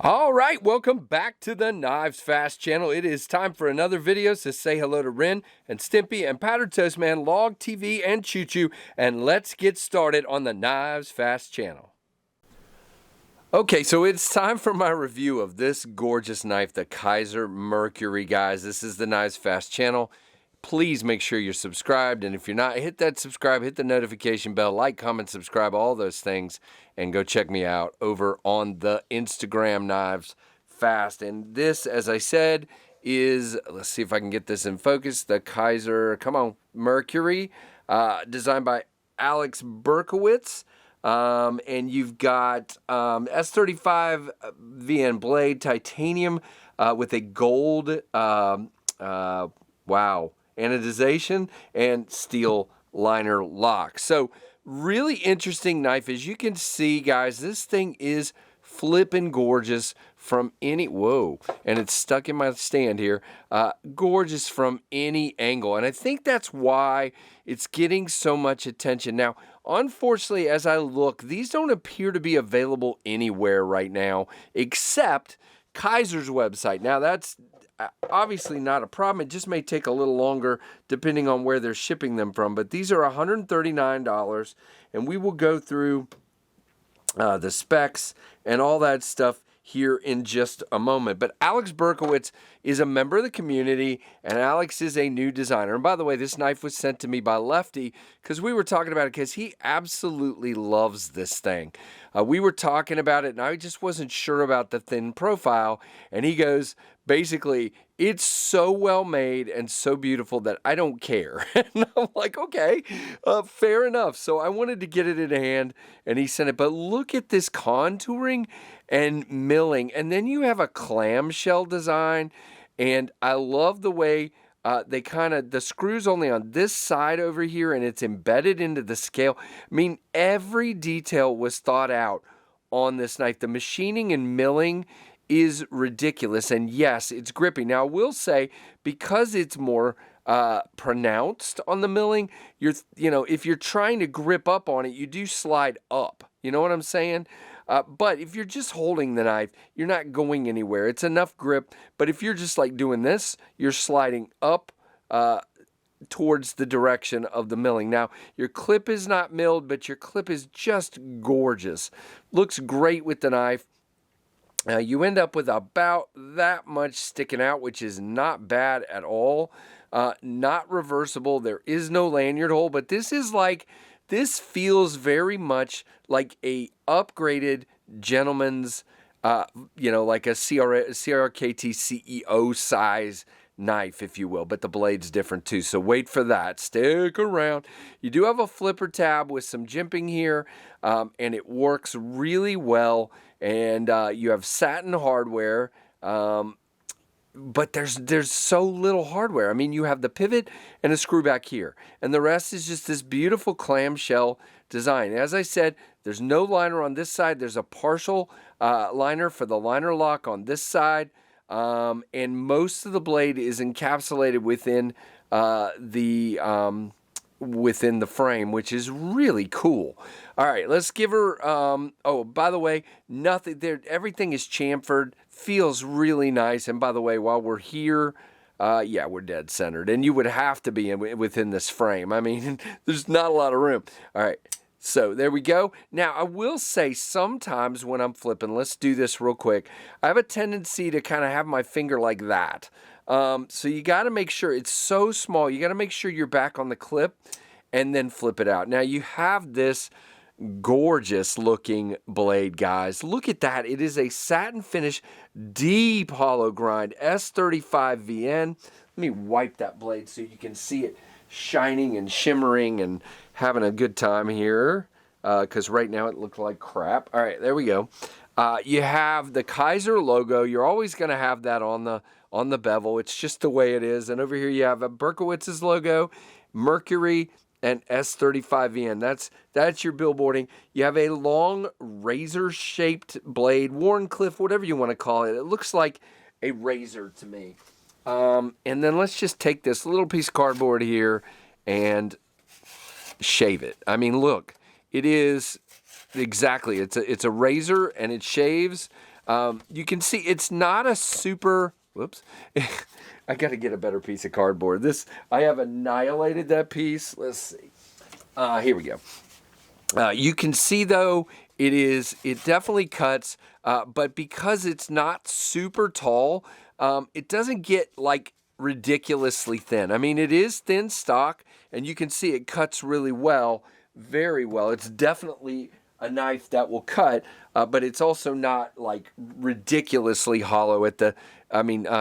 All right, welcome back to the KnivesFAST channel. It is time for another video, so say hello to Ren and Stimpy and Powdered Toast Man, Log TV, and Choo Choo, and let's get started on the KnivesFAST channel. Okay, so it's time for my review of this gorgeous knife, the Kizer Mercury, guys. This is the KnivesFAST channel. Please make sure you're subscribed, and if you're not, hit that subscribe, hit the notification bell, like, comment, subscribe, all those things, and go check me out over on the Instagram KnivesFAST. And this, as I said, is, let's see if I can get this in focus, the Kizer, come on, Mercury, designed by Alex Berkowitz. And you've got S35 VN blade, titanium with a gold, wow, anodization and steel liner lock. So really interesting knife. As you can see, guys, this thing is flipping gorgeous from any, whoa, and it's stuck in my stand here, gorgeous from any angle. And I think that's why it's getting so much attention. Now, unfortunately, as I look, these don't appear to be available anywhere right now except Kizer's website. Now, that's obviously not a problem. It just may take a little longer depending on where they're shipping them from. But these are $139, and we will go through the specs and all that stuff here in just a moment. But Alex Berkowitz is a member of the community, and Alex is a new designer. And by the way, this knife was sent to me by Lefty because we were talking about it because he absolutely loves this thing. We were talking about it, and I just wasn't sure about the thin profile. And he goes, basically, it's so well made and so beautiful that I don't care. And I'm like, okay, fair enough. So I wanted to get it in hand, and he sent it. But look at this contouring and milling. And then you have a clamshell design. And I love the way they kind of, the screw's only on this side over here, and it's embedded into the scale. I mean, every detail was thought out on this knife. The machining and milling is ridiculous, and yes, it's grippy. Now, I will say, because it's more pronounced on the milling, if you're trying to grip up on it, you do slide up. You know what I'm saying? But if you're just holding the knife, you're not going anywhere. It's enough grip, but if you're just like doing this, you're sliding up towards the direction of the milling. Now, your clip is not milled, but your clip is just gorgeous. Looks great with the knife. You end up with about that much sticking out, which is not bad at all. Not reversible. There is no lanyard hole, but this feels very much like a upgraded gentleman's, like a CRKT CEO size knife, if you will, but the blade's different too, so wait for that. Stick around. You do have a flipper tab with some jimping here, and it works really well, and you have satin hardware, but there's so little hardware. I mean, you have the pivot and a screw back here, and the rest is just this beautiful clamshell design. As I said, there's no liner on this side. There's a partial liner for the liner lock on this side, and most of the blade is encapsulated within within the frame, which is really cool. All right, let's give her, oh, by the way, nothing there, everything is chamfered, feels really nice. And by the way, while we're here, yeah, we're dead centered, and you would have to be within this frame. I mean, there's not a lot of room. All right, so there we go. Now, I will say sometimes when I'm flipping, let's do this real quick, I have a tendency to kind of have my finger like that. So you got to make sure it's so small. You got to make sure you're back on the clip and then flip it out. Now you have this gorgeous looking blade, guys. Look at that. It is a satin finish, deep hollow grind, S35 VN. Let me wipe that blade so you can see it shining and shimmering and having a good time here, because right now it looked like crap. All right, there we go. You have the Kizer logo. You're always going to have that on the bevel. It's just the way it is. And over here you have a Berkowitz's logo, Mercury, and S35VN. That's your billboarding. You have a long razor-shaped blade, Warncliffe, whatever you want to call it. It looks like a razor to me. And then let's just take this little piece of cardboard here and shave it. I mean, look, it is exactly. It's a razor, and it shaves. You can see it's not a super, whoops, I got to get a better piece of cardboard. I have annihilated that piece. Let's see. Here we go. You can see though, it definitely cuts, but because it's not super tall, it doesn't get like ridiculously thin. I mean, it is thin stock, and you can see it cuts really well, very well. It's definitely a knife that will cut, but it's also not like ridiculously hollow at the,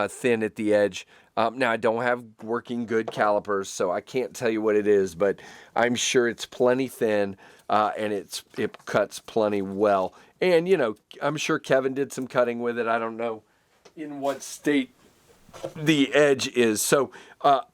thin at the edge. Now, I don't have working good calipers, so I can't tell you what it is, but I'm sure it's plenty thin, and it cuts plenty well. And, you know, I'm sure Kevin did some cutting with it. I don't know in what state the edge is. So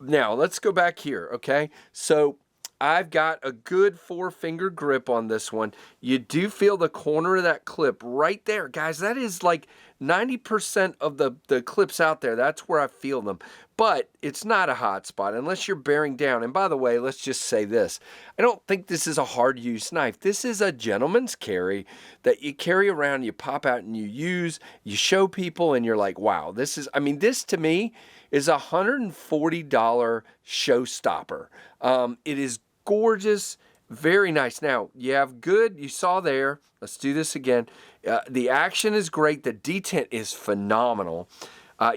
now let's go back here, okay? So I've got a good 4-finger grip on this one. You do feel the corner of that clip right there. Guys, that is like 90% of the clips out there. That's where I feel them. But it's not a hot spot unless you're bearing down. And by the way, let's just say this. I don't think this is a hard-use knife. This is a gentleman's carry that you carry around, you pop out and you use, you show people, and you're like, wow, this to me is a $140 showstopper. It is gorgeous, very nice. Now, you saw there, let's do this again. The action is great, the detent is phenomenal.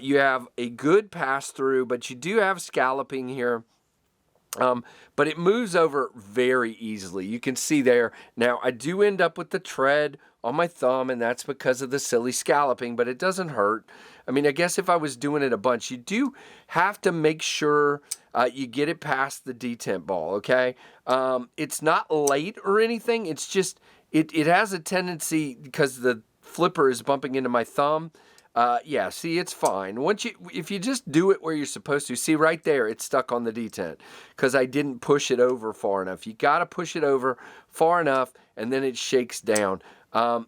You have a good pass through, but you do have scalloping here. But it moves over very easily. You can see there. Now, I do end up with the tread on my thumb, and that's because of the silly scalloping, but it doesn't hurt. I mean, I guess if I was doing it a bunch, you do have to make sure you get it past the detent ball, okay? It's not late or anything. It's just, it has a tendency, because the flipper is bumping into my thumb. Yeah, see, it's fine. If you just do it where you're supposed to, see right there, it's stuck on the detent because I didn't push it over far enough. You got to push it over far enough, and then it shakes down.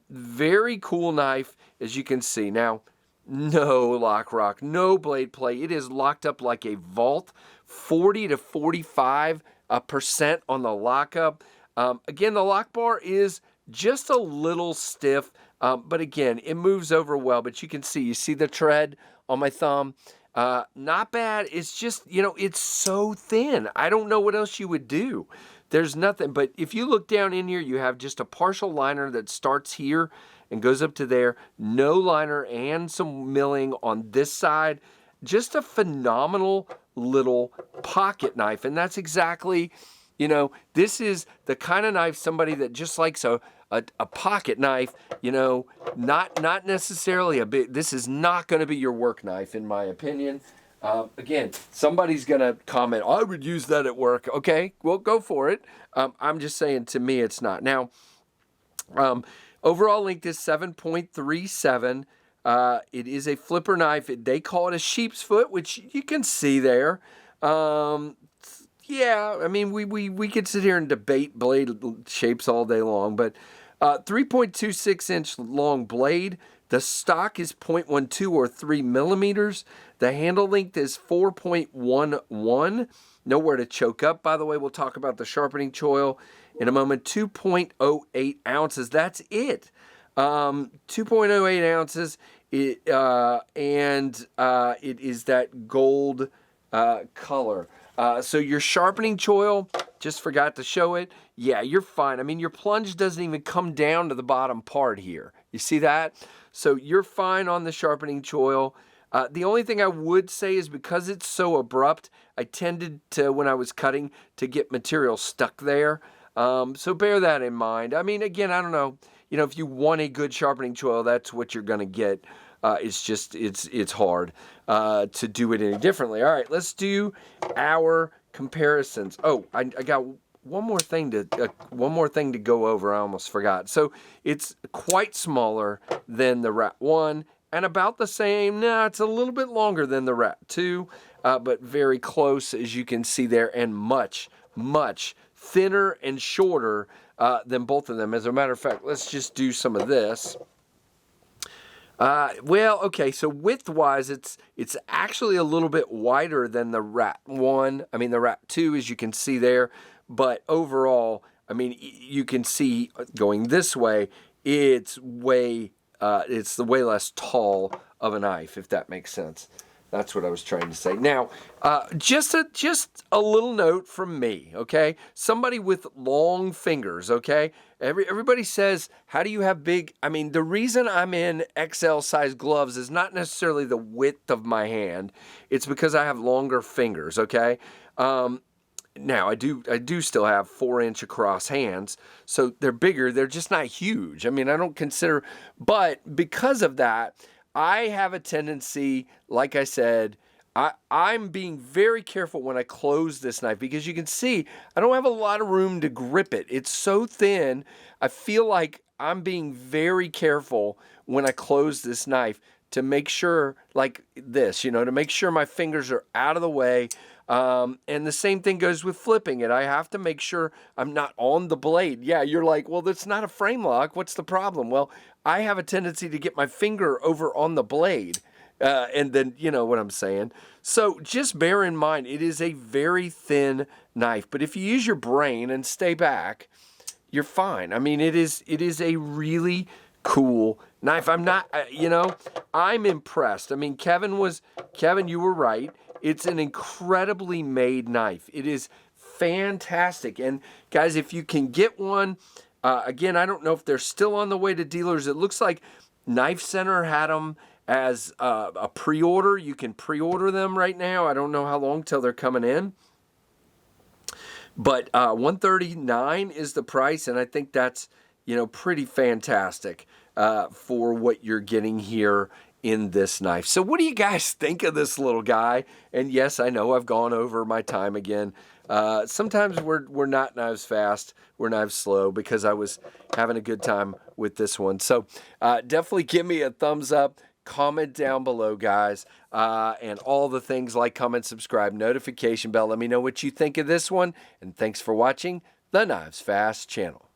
Very cool knife, as you can see. Now, no lock rock, no blade play. It is locked up like a vault, 40 to 45% on the lockup. Again, the lock bar is just a little stiff, but again, it moves over well. But you see the tread on my thumb. Not bad. It's just, it's so thin. I don't know what else you would do. There's nothing. But if you look down in here, you have just a partial liner that starts here and goes up to there. No liner and some milling on this side. Just a phenomenal little pocket knife. And that's exactly, this is the kind of knife somebody that just likes a pocket knife, not necessarily this is not going to be your work knife, in my opinion. Again, somebody's going to comment, I would use that at work. Okay, well, go for it. I'm just saying, to me, it's not. Now, overall length is 7.37. It is a flipper knife. They call it a sheep's foot, which you can see there. Yeah, I mean, we could sit here and debate blade shapes all day long, but 3.26-inch long blade. The stock is 0.12 or 3 millimeters. The handle length is 4.11. Nowhere to choke up, by the way. We'll talk about the sharpening choil in a moment. 2.08 ounces. That's it. 2.08 ounces. And it is that gold color. So your sharpening choil, just forgot to show it. Yeah, you're fine. I mean, your plunge doesn't even come down to the bottom part here. You see that? So you're fine on the sharpening choil. The only thing I would say is because it's so abrupt, I tended to, when I was cutting, to get material stuck there. So bear that in mind. I mean, again, I don't know. If you want a good sharpening choil, that's what you're going to get. It's just, it's hard to do it any differently. All right, let's do our comparisons. Oh, I got one more thing to go over. I almost forgot. So it's quite smaller than the Rat 1 and about the same. Nah, it's a little bit longer than the Rat 2, but very close, as you can see there, and much, much thinner and shorter than both of them. As a matter of fact, let's just do some of this. Well, okay, so width-wise, it's actually a little bit wider than the Rat 1. I mean, the Rat 2, as you can see there. But overall, I mean, you can see going this way, it's way it's the way less tall of a knife, if that makes sense. That's what I was trying to say. Now, just a little note from me, okay? Somebody with long fingers, okay? Everybody says, how do you have big... I mean, the reason I'm in XL size gloves is not necessarily the width of my hand. It's because I have longer fingers, okay? Now, I do still have 4-inch across hands, so they're bigger. They're just not huge. I mean, I don't consider... But because of that, I have a tendency, like I said, I'm being very careful when I close this knife, because you can see I don't have a lot of room to grip it. It's so thin. I feel like I'm being very careful when I close this knife to make sure, like this, you know, to make sure my fingers are out of the way. And the same thing goes with flipping it. I have to make sure I'm not on the blade. Yeah, you're like, well, that's not a frame lock. What's the problem? Well, I have a tendency to get my finger over on the blade. And then, you know what I'm saying. So just bear in mind, it is a very thin knife. But if you use your brain and stay back, you're fine. I mean, it is a really cool knife. I'm not, you know, I'm impressed. I mean, Kevin, you were right. It's an incredibly made knife. It is fantastic. And guys, if you can get one, again, I don't know if they're still on the way to dealers. It looks like Knife Center had them as a pre-order. You can pre-order them right now. I don't know how long till they're coming in. But $139 is the price, and I think that's, you know, pretty fantastic for what you're getting here in this knife. So what do you guys think of this little guy? And yes, I know I've gone over my time again. Sometimes we're not knives fast, we're knives slow, because I was having a good time with this one. So definitely give me a thumbs up, comment down below, guys, and all the things like, comment, subscribe, notification bell. Let me know what you think of this one, and thanks for watching the KnivesFAST channel.